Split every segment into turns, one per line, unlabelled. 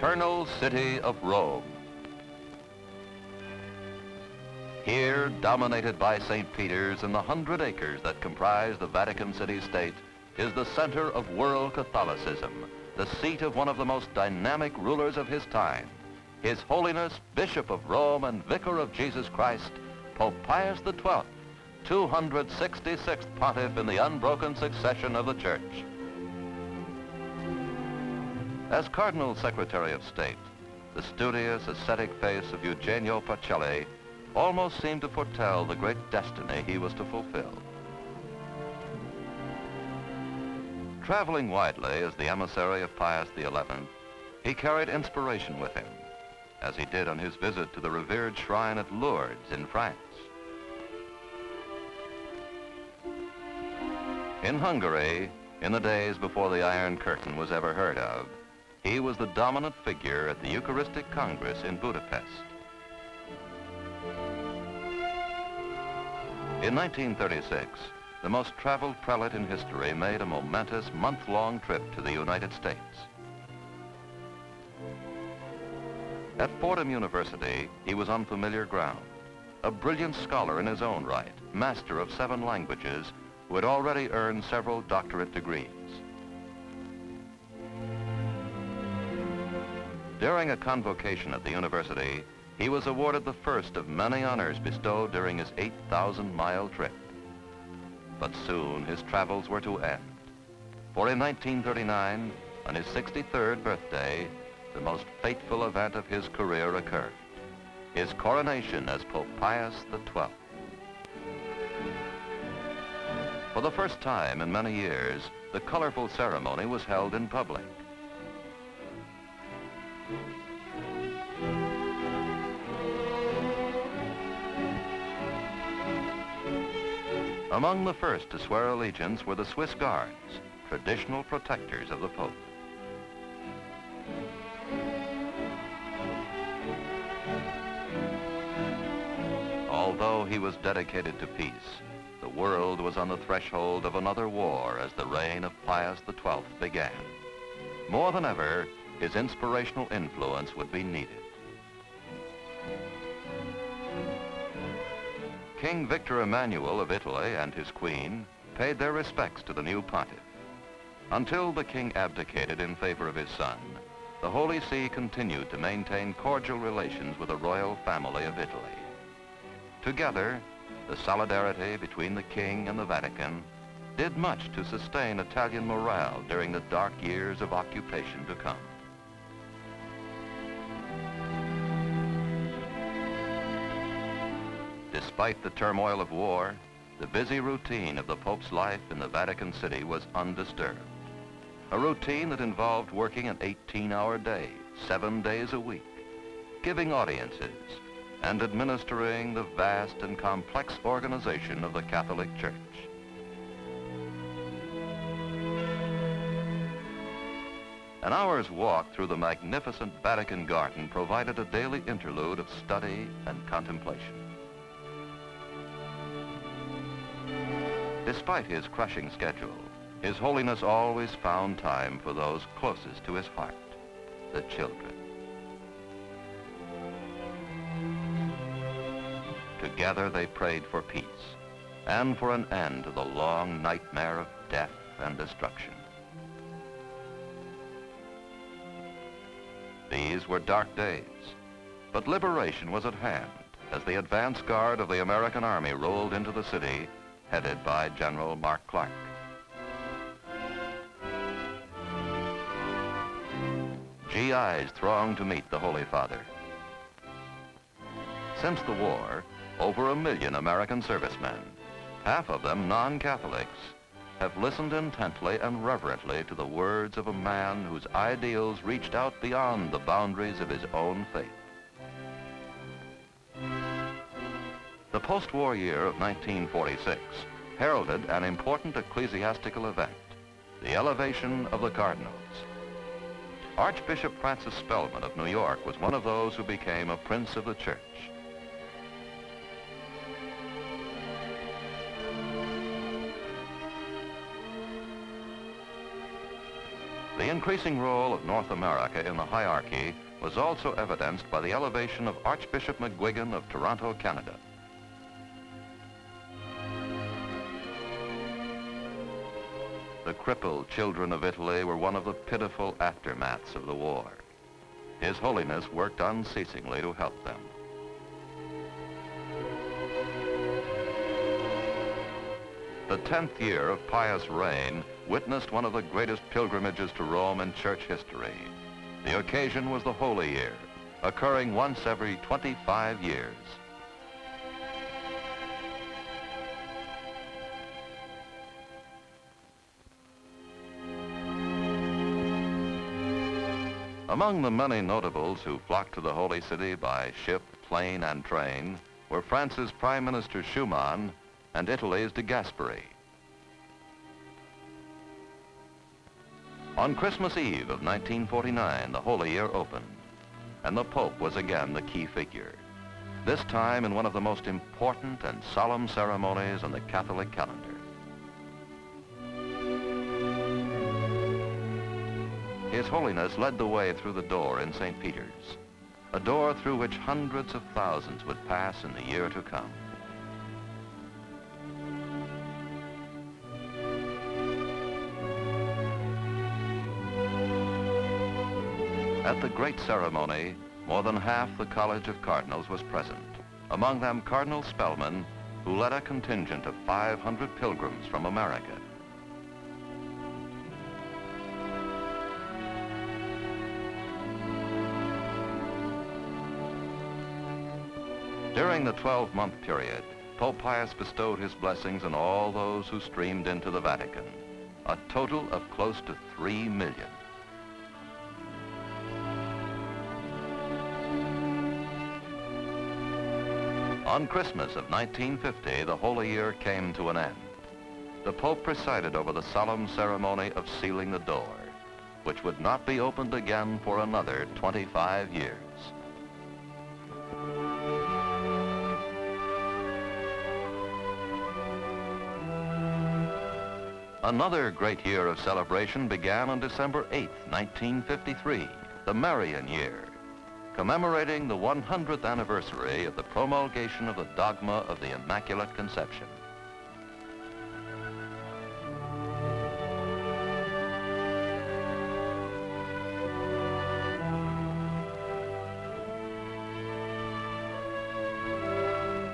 eternal city of Rome. Here, dominated by St. Peter's and the 100 acres that comprise the Vatican city-state, is the center of world Catholicism, the seat of one of the most dynamic rulers of his time, His Holiness Bishop of Rome and Vicar of Jesus Christ, Pope Pius XII, 266th pontiff in the unbroken succession of the Church. As Cardinal Secretary of State, the studious, ascetic face of Eugenio Pacelli almost seemed to foretell the great destiny he was to fulfill. Traveling widely as the emissary of Pius XI, he carried inspiration with him, as he did on his visit to the revered Shrine at Lourdes in France. In Hungary, in the days before the Iron Curtain was ever heard of, he was the dominant figure at the Eucharistic Congress in Budapest. In 1936, the most traveled prelate in history made a momentous month-long trip to the United States. At Fordham University, he was on familiar ground, a brilliant scholar in his own right, master of 7 languages, who had already earned several doctorate degrees. During a convocation at the university, he was awarded the first of many honors bestowed during his 8,000-mile trip. But soon his travels were to end. For in 1939, on his 63rd birthday, the most fateful event of his career occurred, his coronation as Pope Pius XII. For the first time in many years, the colorful ceremony was held in public. Among the first to swear allegiance were the Swiss Guards, traditional protectors of the Pope. Although he was dedicated to peace, the world was on the threshold of another war as the reign of Pius XII began. More than ever, his inspirational influence would be needed. King Victor Emmanuel of Italy and his queen paid their respects to the new pontiff. Until the king abdicated in favor of his son, the Holy See continued to maintain cordial relations with the royal family of Italy. Together, the solidarity between the king and the Vatican did much to sustain Italian morale during the dark years of occupation to come. Despite the turmoil of war, the busy routine of the Pope's life in the Vatican City was undisturbed. A routine that involved working an 18-hour day, 7 days a week, giving audiences, and administering the vast and complex organization of the Catholic Church. An hour's walk through the magnificent Vatican garden provided a daily interlude of study and contemplation. Despite his crushing schedule, His Holiness always found time for those closest to his heart, the children. Together they prayed for peace and for an end to the long nightmare of death and destruction. These were dark days, but liberation was at hand as the advance guard of the American Army rolled into the city, headed by General Mark Clark. GIs thronged to meet the Holy Father. Since the war, over 1 million American servicemen, half of them non-Catholics, have listened intently and reverently to the words of a man whose ideals reached out beyond the boundaries of his own faith. The post-war year of 1946 heralded an important ecclesiastical event, the elevation of the cardinals. Archbishop Francis Spellman of New York was one of those who became a prince of the church. The increasing role of North America in the hierarchy was also evidenced by the elevation of Archbishop McGuigan of Toronto, Canada. The crippled children of Italy were one of the pitiful aftermaths of the war. His Holiness worked unceasingly to help them. The 10th year of pious reign witnessed one of the greatest pilgrimages to Rome in church history. The occasion was the Holy Year, occurring once every 25 years. Among the many notables who flocked to the Holy City by ship, plane, and train were France's Prime Minister Schumann and Italy's de Gasperi. On Christmas Eve of 1949, the Holy Year opened, and the Pope was again the key figure, this time in one of the most important and solemn ceremonies in the Catholic calendar. His Holiness led the way through the door in St. Peter's, a door through which hundreds of thousands would pass in the year to come. At the great ceremony, more than half the College of Cardinals was present, among them Cardinal Spellman, who led a contingent of 500 pilgrims from America. During the 12-month period, Pope Pius bestowed his blessings on all those who streamed into the Vatican, a total of close to 3 million. On Christmas of 1950, the Holy Year came to an end. The Pope presided over the solemn ceremony of sealing the door, which would not be opened again for another 25 years. Another great year of celebration began on December 8, 1953, the Marian Year, commemorating the 100th anniversary of the promulgation of the dogma of the Immaculate Conception.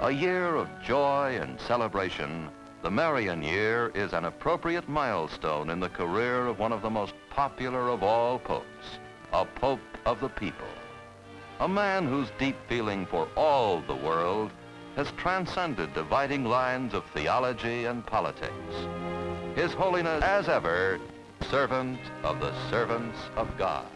A year of joy and celebration, the Marian Year is an appropriate milestone in the career of one of the most popular of all popes, a Pope of the people. A man whose deep feeling for all the world has transcended dividing lines of theology and politics. His Holiness, as ever, servant of the servants of God.